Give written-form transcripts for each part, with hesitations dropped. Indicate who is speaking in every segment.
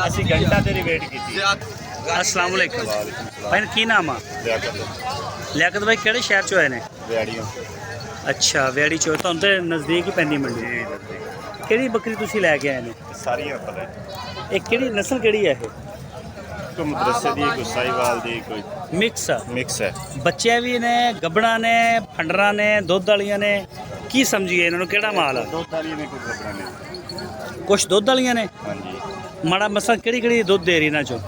Speaker 1: ਅਸੀਂ ਘੰਟਾ ਤੇਰੀ ਵੇਟ ਕੀਤੀ।
Speaker 2: अस्सलाम वालेकुम भाई की नाम आ लियाकत भाई किहड़े शहर चो आए ने
Speaker 1: ਵਿਆੜੀਆਂ
Speaker 2: अच्छा व्याड़ी चो तुहानू ते नज़दीक ही पैंदी मंडी किहड़ी बकरी तुसीं लै के आए ने
Speaker 1: ਸਾਰੀਆਂ ਪਲੇ
Speaker 2: ਇਹ ਕਿਹੜੀ ਨਸਲ ਕਿਹੜੀ ਹੈ ਇਹ
Speaker 1: ਕੋਈ ਮਦਰਸੇ ਦੀ ਕੋਈ ਸਾਈਵਾਲ ਦੀ ਕੋਈ
Speaker 2: ਮਿਕਸ ਆ
Speaker 1: ਮਿਕਸ ਹੈ।
Speaker 2: ਬੱਚੇ ਵੀ ਨੇ ਗੱਬੜਾਂ ਨੇ ਫੰਡਰਾਂ ਨੇ ਦੁੱਧ ਵਾਲੀਆਂ ਨੇ ਕੀ ਸਮਝੀਏ ਇਹਨਾਂ ਨੂੰ ਕਿਹੜਾ ਮਾਲ ਆ
Speaker 1: ਦੁੱਧ ਵਾਲੀ ਨੇ ਕੋਈ ਖਬਰਾਂ ਨਹੀਂ।
Speaker 2: ਕੁਛ ਦੁੱਧ ਵਾਲੀਆਂ ਨੇ
Speaker 1: ਹਾਂਜੀ
Speaker 2: ਮਾੜਾ ਮਸਾ ਕਿਹੜੀ ਕਿਹੜੀ ਦੁੱਧ ਦੇ ਰਹੀ ਇਹਨਾਂ ਚੋਂ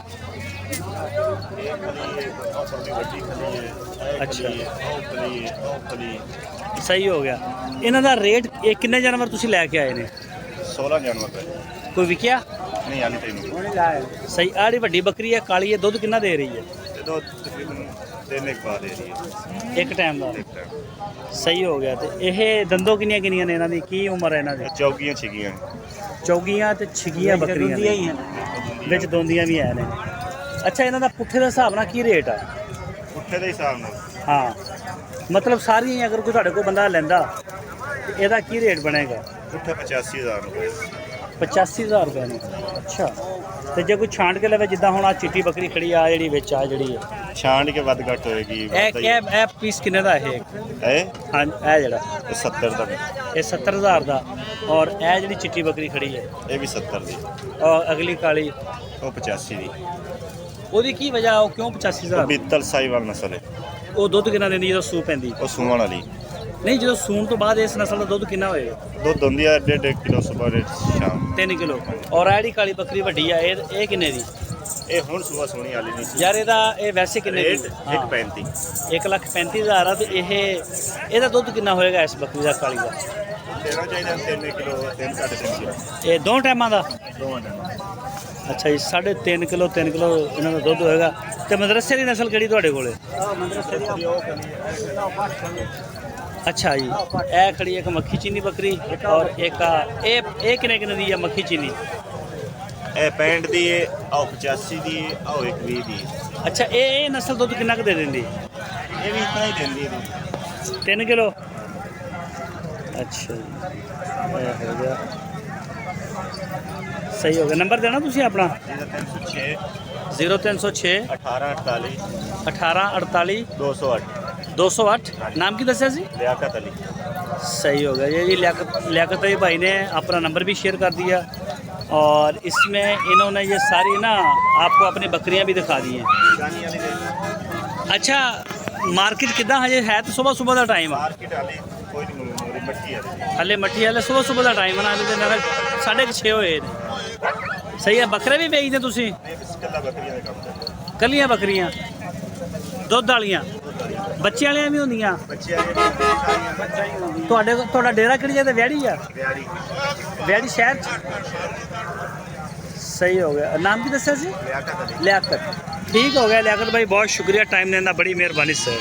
Speaker 1: ਇਹ ਖਲੀ ਆਫਰ ਦੀ ਵੱਡੀ ਖਲੀ ਹੈ।
Speaker 2: ਅੱਛਾ।
Speaker 1: ਉਹ ਖਲੀ
Speaker 2: ਸਹੀ ਹੋ ਗਿਆ ਇਹਨਾਂ ਦਾ ਰੇਟ ਇਹ ਕਿੰਨੇ ਜਾਨਵਰ ਤੁਸੀਂ ਲੈ ਕੇ ਆਏ ਨੇ
Speaker 1: 16 ਜਾਨਵਰ ਹੈ।
Speaker 2: ਕੋਈ ਵਿਕਿਆ
Speaker 1: ਨਹੀਂ ਆਂਦੇ ਨਹੀਂ
Speaker 2: ਸਹੀ ਆੜੀ ਵੱਡੀ ਬੱਕਰੀ ਹੈ ਕਾਲੀ ਹੈ ਦੁੱਧ ਕਿੰਨਾ ਦੇ ਰਹੀ ਹੈ
Speaker 1: ਤੇ ਦੋ ਤਕਰੀਬਨ 3 ਇੱਕ ਬਾਅਦ ਦੇ ਰਹੀ ਹੈ
Speaker 2: ਇੱਕ ਟਾਈਮ ਦਾ
Speaker 1: ਇੱਕ ਟਾਈਮ।
Speaker 2: ਸਹੀ ਹੋ ਗਿਆ ਤੇ ਇਹ ਦੰਦੋਂ ਕਿੰਨੀਆਂ ਕਿੰਨੀਆਂ ਨੇ ਇਹਨਾਂ ਦੀ ਕੀ ਉਮਰ ਹੈ ਇਹਨਾਂ ਦੀ
Speaker 1: ਚੌਕੀਆਂ ਛਿਗੀਆਂ
Speaker 2: ਚੌਗੀਆਂ ਤੇ ਛਿਗੀਆਂ ਬੱਕਰੀਆਂ ਨੇ ਵਿੱਚ ਦੋਂਦੀਆਂ ਵੀ ਹੈ ਨੇ ਅੱਛਾ ਇਹਨਾਂ ਦਾ ਪੁੱਠੇ ਦੇ ਹਿਸਾਬ ਨਾਲ ਕੀ ਰੇਟ ਆ
Speaker 1: ਉੱਠੇ ਦੇ ਹਿਸਾਬ ਨਾਲ
Speaker 2: ਹਾਂ ਮਤਲਬ ਸਾਰੀਆਂ ਅਗਰ ਕੋਈ ਤੁਹਾਡੇ ਕੋਲ ਬੰਦਾ ਲੈਂਦਾ ਤੇ ਇਹਦਾ ਕੀ ਰੇਟ ਬਣੇਗਾ
Speaker 1: ਉੱਠੇ 85,000 ਰੁਪਏ
Speaker 2: 85,000 ਰੁਪਏ ਨੇ ਅੱਛਾ ਤੇ ਜੇ ਕੋਈ ਛਾਂਟ ਕੇ ਲਵੇ ਜਿੱਦਾਂ ਹੁਣ ਆ ਚਿੱਟੀ ਬੱਕਰੀ ਖੜੀ ਆ ਜਿਹੜੀ ਵਿੱਚ ਆ ਜਿਹੜੀ ਹੈ
Speaker 1: ਛਾਂਡ ਕੇ ਵੱਧ ਘੱਟ ਹੋਏਗੀ
Speaker 2: ਇਹ ਪੀਸ ਕਿੰਨੇ ਦਾ ਇਹ
Speaker 1: ਹੈ
Speaker 2: ਹਾਂ ਇਹ ਜਿਹੜਾ
Speaker 1: 70 ਦਾ
Speaker 2: ਇਹ 70,000 ਦਾ ਔਰ ਇਹ ਜਿਹੜੀ ਚਿੱਟੀ ਬੱਕਰੀ ਖੜੀ ਹੈ
Speaker 1: ਇਹ ਵੀ 70 ਦੀ
Speaker 2: ਔਰ ਅਗਲੀ ਕਾਲੀ
Speaker 1: ਉਹ 85 ਦੀ
Speaker 2: ਉਹਦੀ ਕੀ ਵਜ੍ਹਾ ਉਹ ਕਿਉਂ 85,000
Speaker 1: ਬਿੱਤਲ ਸਾਈਵਾਲ ਨਸਲ ਹੈ।
Speaker 2: ਉਹ ਦੁੱਧ ਕਿੰਨਾ ਦਿੰਦੀ ਜਦੋਂ ਸੂ ਪੈਂਦੀ
Speaker 1: ਉਹ ਸੂਣ ਵਾਲੀ
Speaker 2: ਨਹੀਂ ਜਦੋਂ ਸੂਣ ਤੋਂ ਬਾਅਦ ਇਸ ਨਸਲ ਦਾ ਦੁੱਧ ਕਿੰਨਾ ਹੋਏਗਾ
Speaker 1: ਦੁੱਧ ਹੁੰਦੀ ਹੈ 1.5 ਕਿਲੋ ਸਵੇਰ ਸ਼ਾਮ
Speaker 2: 3 ਕਿਲੋ ਔਰ ਆੜੀ ਕਾਲੀ ਬੱਕਰੀ ਵੱਡੀ ਆ ਇਹ ਕਿੰਨੇ ਦੀ
Speaker 1: ਇਹ ਹੁਣ ਸਵੇਰ ਸੋਣੀ ਵਾਲੀ ਨਹੀਂ ਸੀ।
Speaker 2: ਯਾਰ ਇਹਦਾ ਇਹ ਵੈਸੇ ਕਿੰਨੇ
Speaker 1: ਰੇਟ
Speaker 2: ਦੀ
Speaker 1: 1.35
Speaker 2: 1,35,000 ਆ ਤੇ ਇਹਦਾ ਦੁੱਧ ਕਿੰਨਾ ਹੋਏਗਾ ਇਸ ਬੱਕਰੀ ਦਾ ਕਾਲੀ ਦਾ
Speaker 1: ਦੇਣਾ ਚਾਹੀਦਾ 3 ਕਿਲੋ 3.5 ਕਿਲੋ
Speaker 2: ਇਹ ਦੋ ਟਾਈਮਾਂ ਦਾ
Speaker 1: ਦੋਵਾਂ ਦਾ।
Speaker 2: ਅੱਛਾ ਜੀ 3.5 ਕਿਲੋ 3 ਕਿਲੋ ਇਹਨਾਂ ਦਾ ਦੁੱਧ ਹੋਏਗਾ ਤੇ ਮਦਰਸੇ ਦੀ ਨਸਲ ਕਿਹੜੀ ਤੁਹਾਡੇ ਕੋਲੇ ਅੱਛਾ ਜੀ ਇਹ ਖੜੀ ਇੱਕ ਮੱਖੀ ਚੀਨੀ ਬੱਕਰੀ ਔਰ ਇੱਕ ਇਹ ਕਿੰਨੇ ਕਿੰਨੇ ਦੀ ਆ ਮੱਖੀ ਚੀਨੀ
Speaker 1: ਇਹ 65 ਦੀ ਹੈ ਆਹ 85 ਦੀ ਹੈ ਆਹ 120 ਦੀ ਹੈ।
Speaker 2: ਅੱਛਾ ਇਹ ਨਸਲ ਦੁੱਧ ਕਿੰਨਾ ਕੁ ਦੇ ਦਿੰਦੀ
Speaker 1: ਇਹ ਵੀ ਇतना ਹੀ ਦਿੰਦੀ ਹੈ
Speaker 2: 3 ਕਿਲੋ ਅੱਛਾ ਜੀ ਇਹ ਹੋ ਗਿਆ ਸਹੀ ਹੋ ਗਿਆ ਨੰਬਰ ਦੇਣਾ ਤੁਸੀਂ ਆਪਣਾ
Speaker 1: 306
Speaker 2: 0306
Speaker 1: 1848
Speaker 2: 1848
Speaker 1: 208
Speaker 2: 208 नाम की दसिया सी
Speaker 1: लियाकत अली।
Speaker 2: सही हो गया ये जी लियाकत अली भाई ने अपना नंबर भी शेयर कर दिया और इसमें इन्होंने ये सारी ना आपको अपनी बकरियां भी दिखा दी हैं। अच्छा मार्केट कितना हजे है तो सुबह सुबह का टाइम है
Speaker 1: मार्केट हाले कोई नहीं मट्टी है
Speaker 2: हले मट्टी हले सुबह सुबह का टाइम है ना 6:30 होए सही है बकरे भी बेचते तुसी
Speaker 1: बकरियां का काम करते
Speaker 2: कलियां बकरियां दुध वालियां ਬੱਚੇ ਵਾਲੀਆਂ ਵੀ ਹੁੰਦੀਆਂ ਤੁਹਾਡਾ ਡੇਰਾ ਕਿਹੜੀ ਜਗ੍ਹਾ ਤੇ ਵਿਆੜੀ ਆ ਵਿਆੜੀ ਸ਼ਹਿਰ ਚ ਸਹੀ ਹੋ ਗਿਆ ਨਾਮ ਕੀ ਦੱਸਿਆ ਸੀ ਲਿਆਕਤ ਠੀਕ ਹੋ ਗਿਆ ਲਿਆਕਤ ਭਾਈ ਬਹੁਤ ਸ਼ੁਕਰੀਆ ਟਾਈਮ ਦੇਣ ਦਾ ਬੜੀ ਮਿਹਰਬਾਨੀ ਸਰ